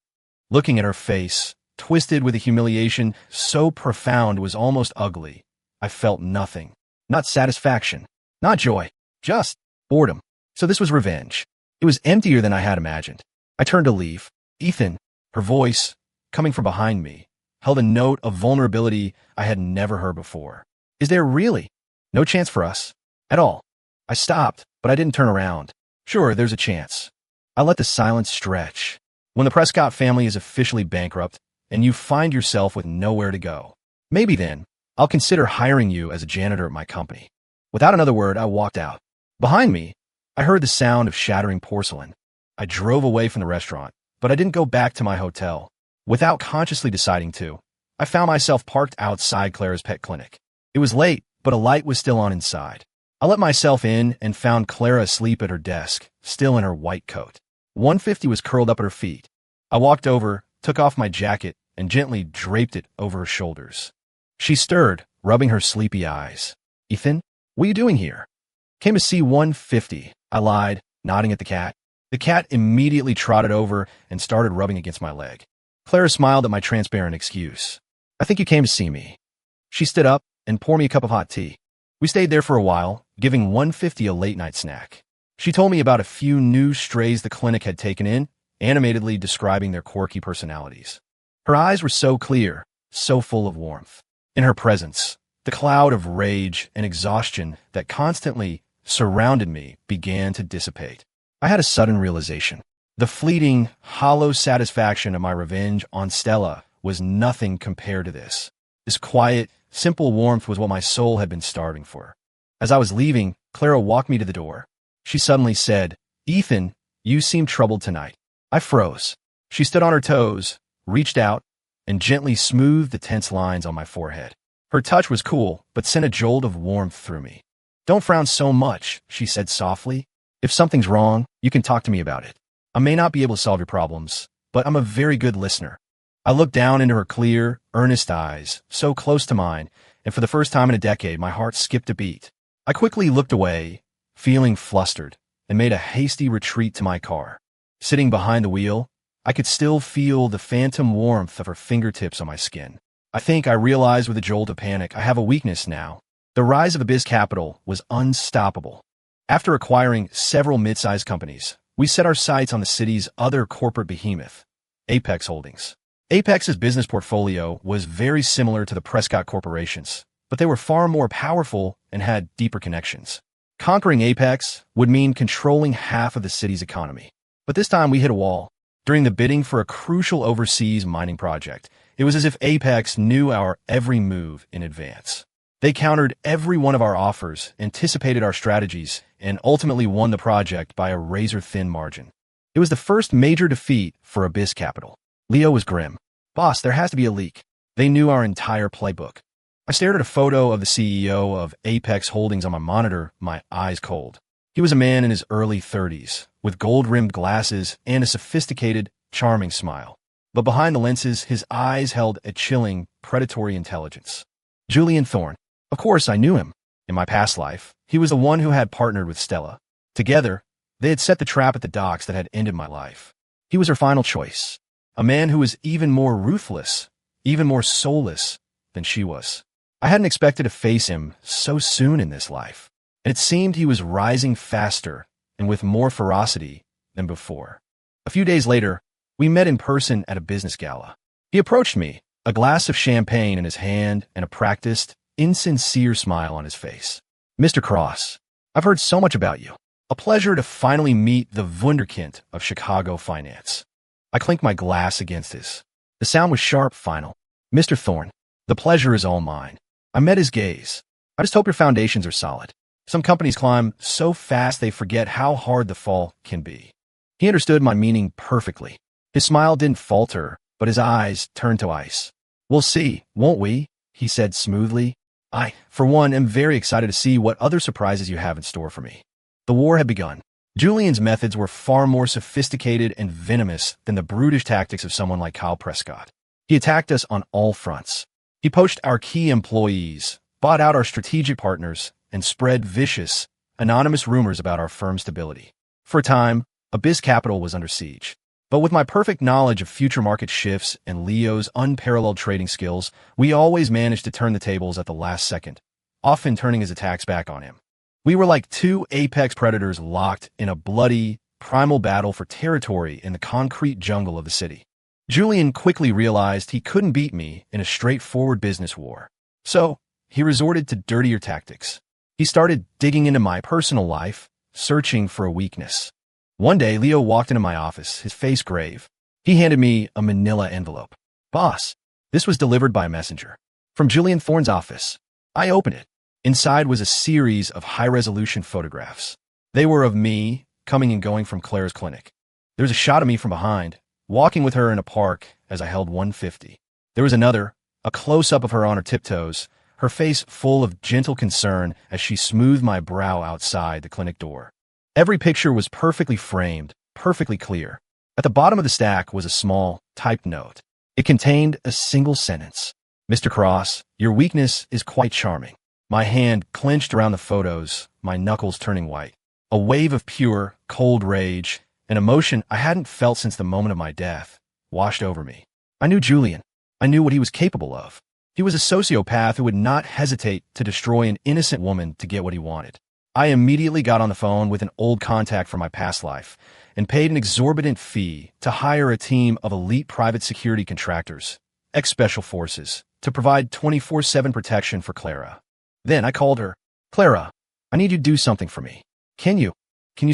Speaker 1: Looking at her face, twisted with a humiliation so profound it was almost ugly, I felt nothing. Not satisfaction. Not joy. Just boredom. So this was revenge. It was emptier than I had imagined. I turned to leave. Ethan, her voice, coming from behind me, held a note of vulnerability I had never heard before. Is there really no chance for us? At all? I stopped, but I didn't turn around. Sure, there's a chance. I let the silence stretch. When the Prescott family is officially bankrupt and you find yourself with nowhere to go, maybe then I'll consider hiring you as a janitor at my company. Without another word, I walked out. Behind me, I heard the sound of shattering porcelain. I drove away from the restaurant, but I didn't go back to my hotel. Without consciously deciding to, I found myself parked outside Clara's pet clinic. It was late, but a light was still on inside. I let myself in and found Clara asleep at her desk, still in her white coat. 150 was curled up at her feet. I walked over, took off my jacket, and gently draped it over her shoulders. She stirred, rubbing her sleepy eyes. Ethan, what are you doing here? Came to see 150, I lied, nodding at the cat. The cat immediately trotted over and started rubbing against my leg. Clara smiled at my transparent excuse. I think you came to see me. She stood up and poured me a cup of hot tea. We stayed there for a while, giving 150 a late-night snack. She told me about a few new strays the clinic had taken in, animatedly describing their quirky personalities. Her eyes were so clear, so full of warmth. In her presence, the cloud of rage and exhaustion that constantly surrounded me began to dissipate. I had a sudden realization. The fleeting, hollow satisfaction of my revenge on Stella was nothing compared to this. This quiet, simple warmth was what my soul had been starving for. As I was leaving, Clara walked me to the door. She suddenly said, Ethan, you seem troubled tonight. I froze. She stood on her toes, reached out, and gently smoothed the tense lines on my forehead. Her touch was cool, but sent a jolt of warmth through me. Don't frown so much, she said softly. If something's wrong, you can talk to me about it. I may not be able to solve your problems, but I'm a very good listener. I looked down into her clear, earnest eyes, so close to mine, and for the first time in a decade, my heart skipped a beat. I quickly looked away, feeling flustered, and made a hasty retreat to my car. Sitting behind the wheel, I could still feel the phantom warmth of her fingertips on my skin. I think I realized with a jolt of panic I have a weakness now. The rise of the biz capital was unstoppable. After acquiring several mid-sized companies, we set our sights on the city's other corporate behemoth, Apex Holdings. Apex's business portfolio was very similar to the Prescott Corporation's, but they were far more powerful and had deeper connections. Conquering Apex would mean controlling half of the city's economy. But this time we hit a wall. During the bidding for a crucial overseas mining project, it was as if Apex knew our every move in advance. They countered every one of our offers, anticipated our strategies, and ultimately won the project by a razor-thin margin. It was the first major defeat for Abyss Capital. Leo was grim. Boss, there has to be a leak. They knew our entire playbook. I stared at a photo of the CEO of Apex Holdings on my monitor, my eyes cold. He was a man in his early 30s, with gold-rimmed glasses and a sophisticated, charming smile. But behind the lenses, his eyes held a chilling, predatory intelligence. Julian Thorne. Of course, I knew him. In my past life, he was the one who had partnered with Stella. Together, they had set the trap at the docks that had ended my life. He was her final choice. A man who was even more ruthless, even more soulless than she was. I hadn't expected to face him so soon in this life, and it seemed he was rising faster and with more ferocity than before. A few days later, we met in person at a business gala. He approached me, a glass of champagne in his hand and a practiced, insincere smile on his face. Mr. Cross, I've heard so much about you. A pleasure to finally meet the wunderkind of Chicago finance. I clinked my glass against his. The sound was sharp, final. Mr. Thorne, the pleasure is all mine. I met his gaze. I just hope your foundations are solid. Some companies climb so fast they forget how hard the fall can be. He understood my meaning perfectly. His smile didn't falter, but his eyes turned to ice. We'll see, won't we? he said smoothly. I, for one, am very excited to see what other surprises you have in store for me. The war had begun. Julian's methods were far more sophisticated and venomous than the brutish tactics of someone like Kyle Prescott. He attacked us on all fronts. He poached our key employees, bought out our strategic partners, and spread vicious, anonymous rumors about our firm's stability. For a time, Abyss Capital was under siege. But with my perfect knowledge of future market shifts and Leo's unparalleled trading skills, we always managed to turn the tables at the last second, often turning his attacks back on him. We were like two apex predators locked in a bloody, primal battle for territory in the concrete jungle of the city. Julian quickly realized he couldn't beat me in a straightforward business war. So, he resorted to dirtier tactics. He started digging into my personal life, searching for a weakness. One day, Leo walked into my office, his face grave. He handed me a manila envelope. Boss, this was delivered by a messenger. From Julian Thorne's office. I opened it. Inside was a series of high-resolution photographs. They were of me, coming and going from Claire's clinic. There was a shot of me from behind, walking with her in a park as I held 150. There was another, a close-up of her on her tiptoes, her face full of gentle concern as she smoothed my brow outside the clinic door. Every picture was perfectly framed, perfectly clear. At the bottom of the stack was a small, typed note. It contained a single sentence. Mr. Cross, your weakness is quite charming. My hand clenched around the photos, my knuckles turning white. A wave of pure, cold rage, an emotion I hadn't felt since the moment of my death, washed over me. I knew Julian. I knew what he was capable of. He was a sociopath who would not hesitate to destroy an innocent woman to get what he wanted. I immediately got on the phone with an old contact from my past life and paid an exorbitant fee to hire a team of elite private security contractors, ex-special forces, to provide 24/7 protection for Clara. Then I called her. Clara, I need you to do something for me. Can you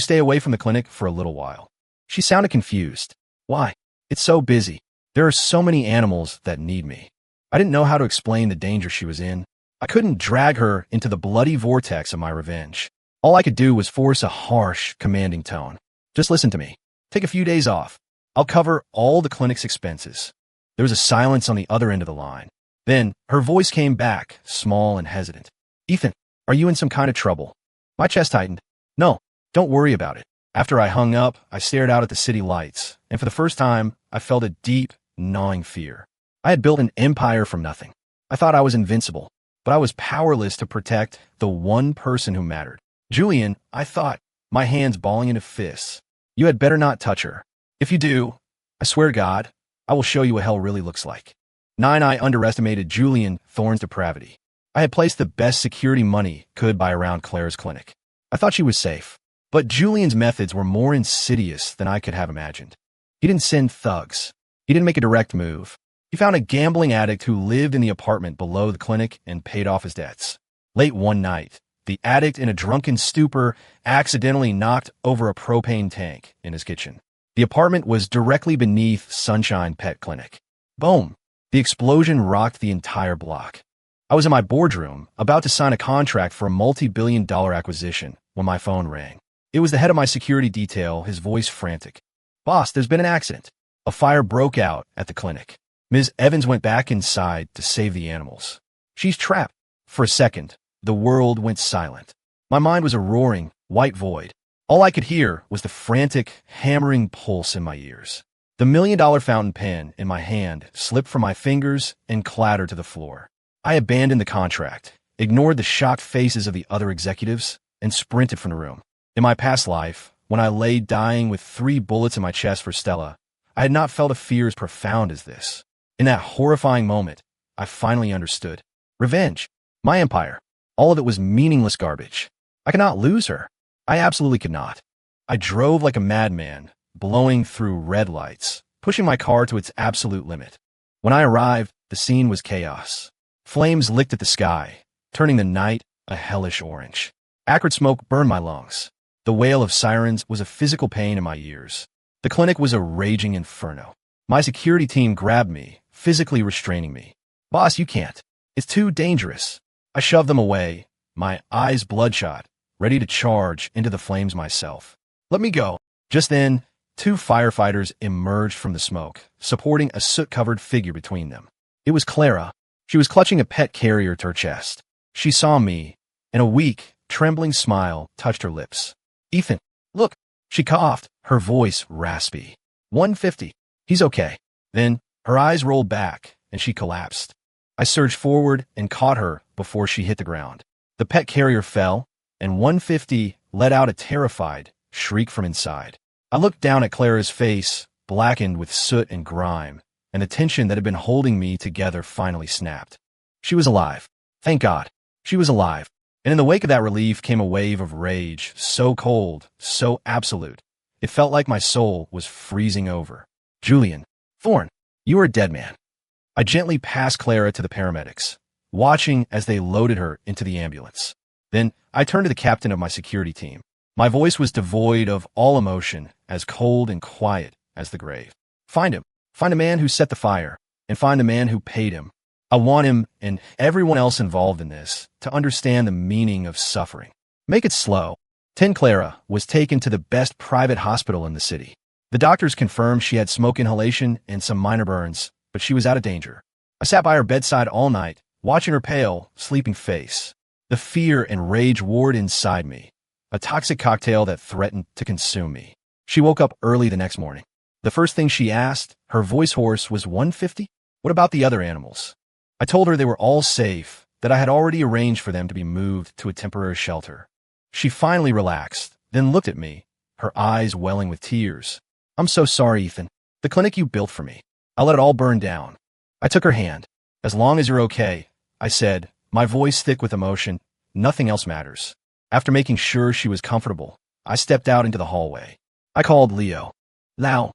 Speaker 1: stay away from the clinic for a little while? She sounded confused. Why? It's so busy. There are so many animals that need me. I didn't know how to explain the danger she was in. I couldn't drag her into the bloody vortex of my revenge. All I could do was force a harsh, commanding tone. Just listen to me. Take a few days off. I'll cover all the clinic's expenses. There was a silence on the other end of the line. Then, her voice came back, small and hesitant. Ethan, are you in some kind of trouble? My chest tightened. No, don't worry about it. After I hung up, I stared out at the city lights, and for the first time, I felt a deep, gnawing fear. I had built an empire from nothing. I thought I was invincible. But I was powerless to protect the one person who mattered. Julian, I thought, my hands balling into fists. You had better not touch her. If you do, I swear to God, I will show you what hell really looks like. I underestimated Julian Thorne's depravity. I had placed the best security money could buy around Claire's clinic. I thought she was safe. But Julian's methods were more insidious than I could have imagined. He didn't send thugs. He didn't make a direct move. He found a gambling addict who lived in the apartment below the clinic and paid off his debts. Late one night, the addict in a drunken stupor accidentally knocked over a propane tank in his kitchen. The apartment was directly beneath Sunshine Pet Clinic. Boom! The explosion rocked the entire block. I was in my boardroom, about to sign a contract for a multi-billion-dollar acquisition, when my phone rang. It was the head of my security detail, his voice frantic. Boss, there's been an accident. A fire broke out at the clinic. Ms. Evans went back inside to save the animals. She's trapped. For a second, the world went silent. My mind was a roaring, white void. All I could hear was the frantic, hammering pulse in my ears. The $1 million fountain pen in my hand slipped from my fingers and clattered to the floor. I abandoned the contract, ignored the shocked faces of the other executives, and sprinted from the room. In my past life, when I lay dying with 3 bullets in my chest for Stella, I had not felt a fear as profound as this. In that horrifying moment, I finally understood. Revenge. My empire. All of it was meaningless garbage. I could not lose her. I absolutely could not. I drove like a madman, blowing through red lights, pushing my car to its absolute limit. When I arrived, the scene was chaos. Flames licked at the sky, turning the night a hellish orange. Acrid smoke burned my lungs. The wail of sirens was a physical pain in my ears. The clinic was a raging inferno. My security team grabbed me, physically restraining me. Boss, you can't. It's too dangerous. I shoved them away, my eyes bloodshot, ready to charge into the flames myself. Let me go. Just then, 2 firefighters emerged from the smoke, supporting a soot-covered figure between them. It was Clara. She was clutching a pet carrier to her chest. She saw me, and a weak, trembling smile touched her lips. "Ethan, look," she coughed, her voice raspy. 150. He's okay. Then, her eyes rolled back, and she collapsed. I surged forward and caught her before she hit the ground. The pet carrier fell, and 150 let out a terrified shriek from inside. I looked down at Clara's face, blackened with soot and grime, and the tension that had been holding me together finally snapped. She was alive. Thank God. She was alive. And in the wake of that relief came a wave of rage, so cold, so absolute. It felt like my soul was freezing over. "Julian Thorne, you are a dead man." I gently passed Clara to the paramedics, watching as they loaded her into the ambulance. Then I turned to the captain of my security team. My voice was devoid of all emotion, as cold and quiet as the grave. "Find him. Find a man who set the fire, and find the man who paid him. I want him, and everyone else involved in this, to understand the meaning of suffering. Make it slow." 10 Clara was taken to the best private hospital in the city. The doctors confirmed she had smoke inhalation and some minor burns, but she was out of danger. I sat by her bedside all night, watching her pale, sleeping face. The fear and rage warred inside me, a toxic cocktail that threatened to consume me. She woke up early the next morning. The first thing she asked, her voice hoarse, was 150? What about the other animals? I told her they were all safe, that I had already arranged for them to be moved to a temporary shelter. She finally relaxed, then looked at me, her eyes welling with tears. "I'm so sorry, Ethan. The clinic you built for me. I let it all burn down." I took her hand. "As long as you're okay," I said, my voice thick with emotion, "nothing else matters." After making sure she was comfortable, I stepped out into the hallway. I called Leo. "Lau,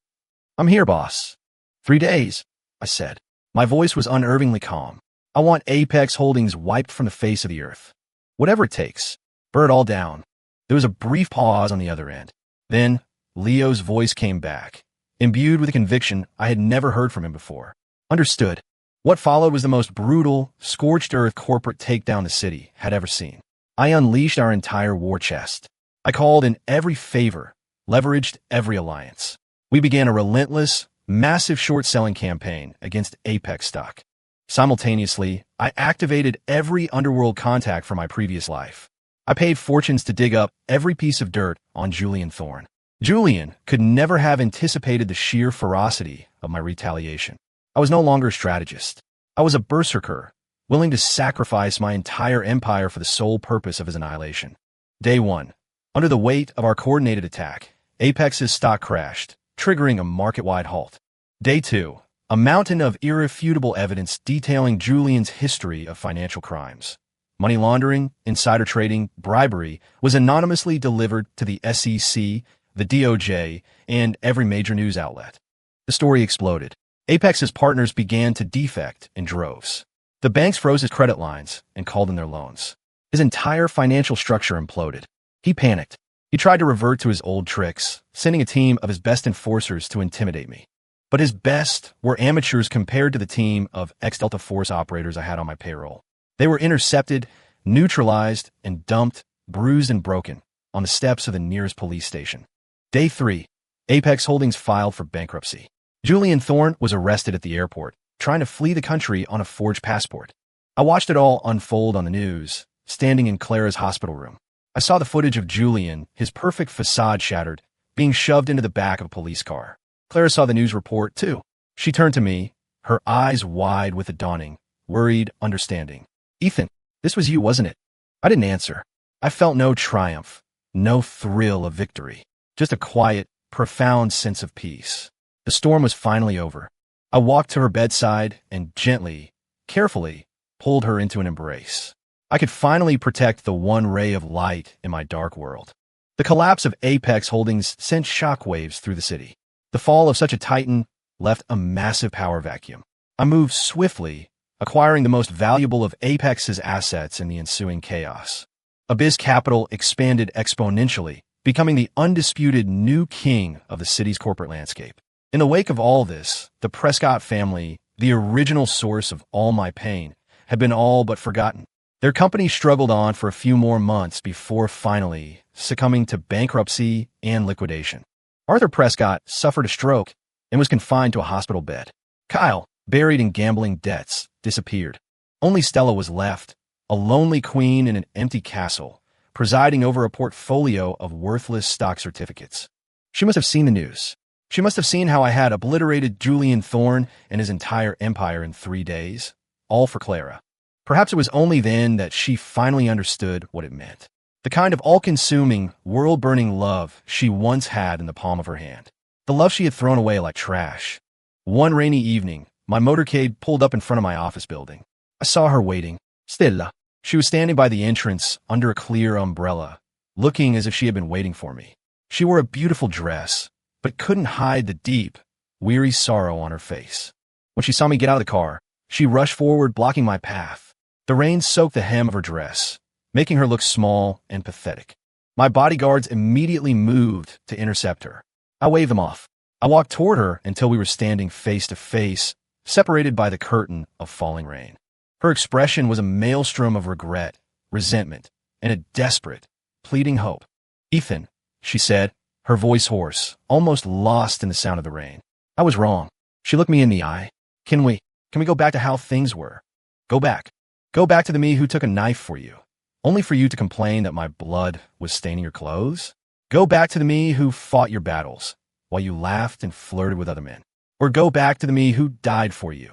Speaker 1: I'm here, boss." 3 days, I said. My voice was unnervingly calm. "I want Apex Holdings wiped from the face of the earth. Whatever it takes. Burn it all down." There was a brief pause on the other end. Then, Leo's voice came back, imbued with a conviction I had never heard from him before. "Understood." What followed was the most brutal, scorched-earth corporate takedown the city had ever seen. I unleashed our entire war chest. I called in every favor, leveraged every alliance. We began a relentless, massive short-selling campaign against Apex stock. Simultaneously, I activated every underworld contact from my previous life. I paid fortunes to dig up every piece of dirt on Julian Thorne. Julian could never have anticipated the sheer ferocity of my retaliation. I was no longer a strategist. I was a berserker, willing to sacrifice my entire empire for the sole purpose of his annihilation. Day 1. Under the weight of our coordinated attack, Apex's stock crashed, triggering a market-wide halt. Day 2. A mountain of irrefutable evidence detailing Julian's history of financial crimes. Money laundering, insider trading, bribery was anonymously delivered to the SEC, the DOJ, and every major news outlet. The story exploded. Apex's partners began to defect in droves. The banks froze his credit lines and called in their loans. His entire financial structure imploded. He panicked. He tried to revert to his old tricks, sending a team of his best enforcers to intimidate me. But his best were amateurs compared to the team of ex-Delta Force operators I had on my payroll. They were intercepted, neutralized, and dumped, bruised and broken, on the steps of the nearest police station. Day 3. Apex Holdings filed for bankruptcy. Julian Thorne was arrested at the airport, trying to flee the country on a forged passport. I watched it all unfold on the news, standing in Clara's hospital room. I saw the footage of Julian, his perfect facade shattered, being shoved into the back of a police car. Clara saw the news report, too. She turned to me, her eyes wide with a dawning, worried understanding. "Ethan, this was you, wasn't it?" I didn't answer. I felt no triumph, no thrill of victory, just a quiet, profound sense of peace. The storm was finally over. I walked to her bedside and gently, carefully, pulled her into an embrace. I could finally protect the one ray of light in my dark world. The collapse of Apex Holdings sent shockwaves through the city. The fall of such a titan left a massive power vacuum. I moved swiftly, acquiring the most valuable of Apex's assets in the ensuing chaos. Abyss Capital expanded exponentially, becoming the undisputed new king of the city's corporate landscape. In the wake of all this, the Prescott family, the original source of all my pain, had been all but forgotten. Their company struggled on for a few more months before finally succumbing to bankruptcy and liquidation. Arthur Prescott suffered a stroke and was confined to a hospital bed. Kyle, buried in gambling debts, disappeared. Only Stella was left, a lonely queen in an empty castle, presiding over a portfolio of worthless stock certificates. She must have seen the news. She must have seen how I had obliterated Julian Thorne and his entire empire in 3 days, all for Clara. Perhaps it was only then that she finally understood what it meant. The kind of all-consuming, world-burning love she once had in the palm of her hand. The love she had thrown away like trash. One rainy evening, my motorcade pulled up in front of my office building. I saw her waiting. Stella. She was standing by the entrance under a clear umbrella, looking as if she had been waiting for me. She wore a beautiful dress, but couldn't hide the deep, weary sorrow on her face. When she saw me get out of the car, she rushed forward, blocking my path. The rain soaked the hem of her dress, making her look small and pathetic. My bodyguards immediately moved to intercept her. I waved them off. I walked toward her until we were standing face to face, separated by the curtain of falling rain. Her expression was a maelstrom of regret, resentment, and a desperate, pleading hope. Ethan, she said, her voice hoarse, almost lost in the sound of the rain. I was wrong. She looked me in the eye. Can we go back to how things were? Go back. Go back to the me who took a knife for you, only for you to complain that my blood was staining your clothes? Go back to the me who fought your battles, while you laughed and flirted with other men. Or go back to the me who died for you,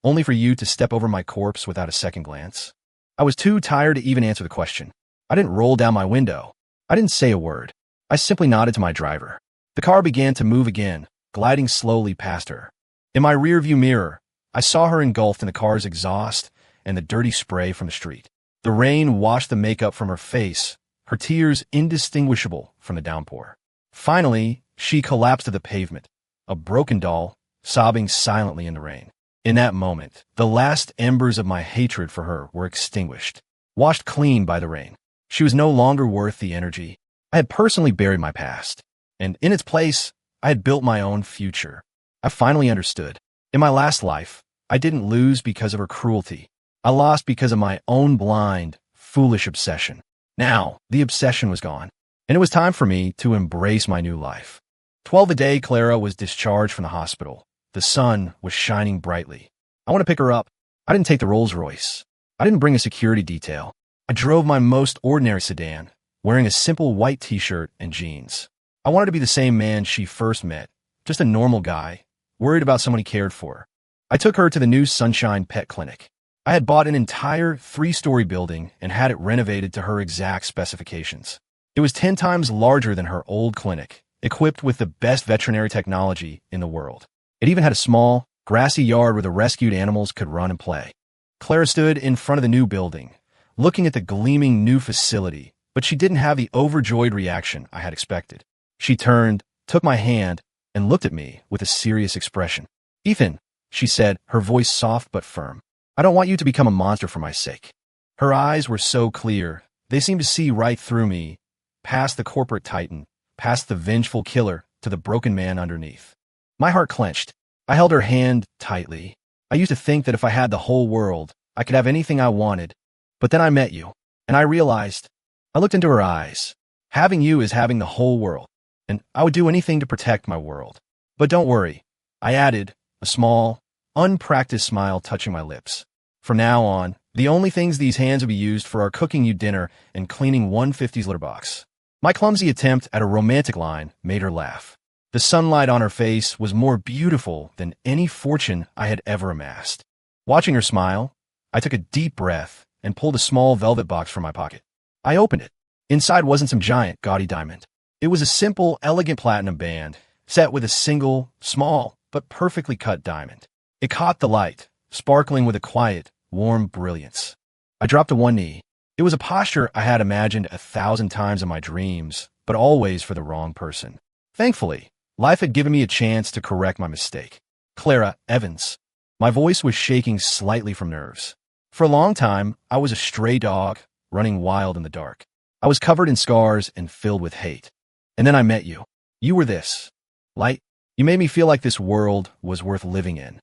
Speaker 1: only for you to step over my corpse without a second glance? I was too tired to even answer the question. I didn't roll down my window. I didn't say a word. I simply nodded to my driver. The car began to move again, gliding slowly past her. In my rearview mirror, I saw her engulfed in the car's exhaust and the dirty spray from the street. The rain washed the makeup from her face, her tears indistinguishable from the downpour. Finally, she collapsed to the pavement, a broken doll, sobbing silently in the rain. In that moment, the last embers of my hatred for her were extinguished, washed clean by the rain. She was no longer worth the energy. I had personally buried my past, and in its place, I had built my own future. I finally understood. In my last life, I didn't lose because of her cruelty. I lost because of my own blind, foolish obsession. Now, the obsession was gone, and it was time for me to embrace my new life. 12 a day, Clara was discharged from the hospital. The sun was shining brightly. I want to pick her up. I didn't take the Rolls-Royce. I didn't bring a security detail. I drove my most ordinary sedan, wearing a simple white t-shirt and jeans. I wanted to be the same man she first met, just a normal guy, worried about someone he cared for. I took her to the new Sunshine Pet Clinic. I had bought an entire 3-story building and had it renovated to her exact specifications. It was 10 times larger than her old clinic, equipped with the best veterinary technology in the world. It even had a small, grassy yard where the rescued animals could run and play. Clara stood in front of the new building, looking at the gleaming new facility, but she didn't have the overjoyed reaction I had expected. She turned, took my hand, and looked at me with a serious expression. Ethan, she said, her voice soft but firm, I don't want you to become a monster for my sake. Her eyes were so clear, they seemed to see right through me, past the corporate titan, past the vengeful killer, to the broken man underneath. My heart clenched. I held her hand tightly. I used to think that if I had the whole world, I could have anything I wanted. But then I met you, and I realized. I looked into her eyes. Having you is having the whole world, and I would do anything to protect my world. But don't worry, I added, a small, unpracticed smile touching my lips. From now on, the only things these hands will be used for are cooking you dinner and cleaning 150's litter box. My clumsy attempt at a romantic line made her laugh. The sunlight on her face was more beautiful than any fortune I had ever amassed. Watching her smile, I took a deep breath and pulled a small velvet box from my pocket. I opened it. Inside wasn't some giant, gaudy diamond. It was a simple, elegant platinum band, set with a single, small, but perfectly cut diamond. It caught the light, sparkling with a quiet, warm brilliance. I dropped to one knee. It was a posture I had imagined 1,000 times in my dreams, but always for the wrong person. Thankfully, life had given me a chance to correct my mistake. Clara Evans. My voice was shaking slightly from nerves. For a long time, I was a stray dog, running wild in the dark. I was covered in scars and filled with hate. And then I met you. You were this. Light. You made me feel like this world was worth living in.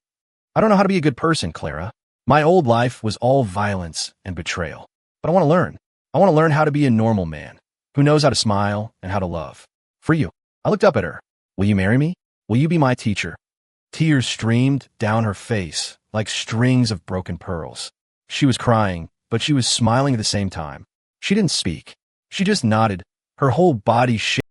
Speaker 1: I don't know how to be a good person, Clara. My old life was all violence and betrayal. But I want to learn. I want to learn how to be a normal man, who knows how to smile and how to love. For you. I looked up at her. Will you marry me? Will you be my teacher? Tears streamed down her face like strings of broken pearls. She was crying, but she was smiling at the same time. She didn't speak. She just nodded, her whole body shaking.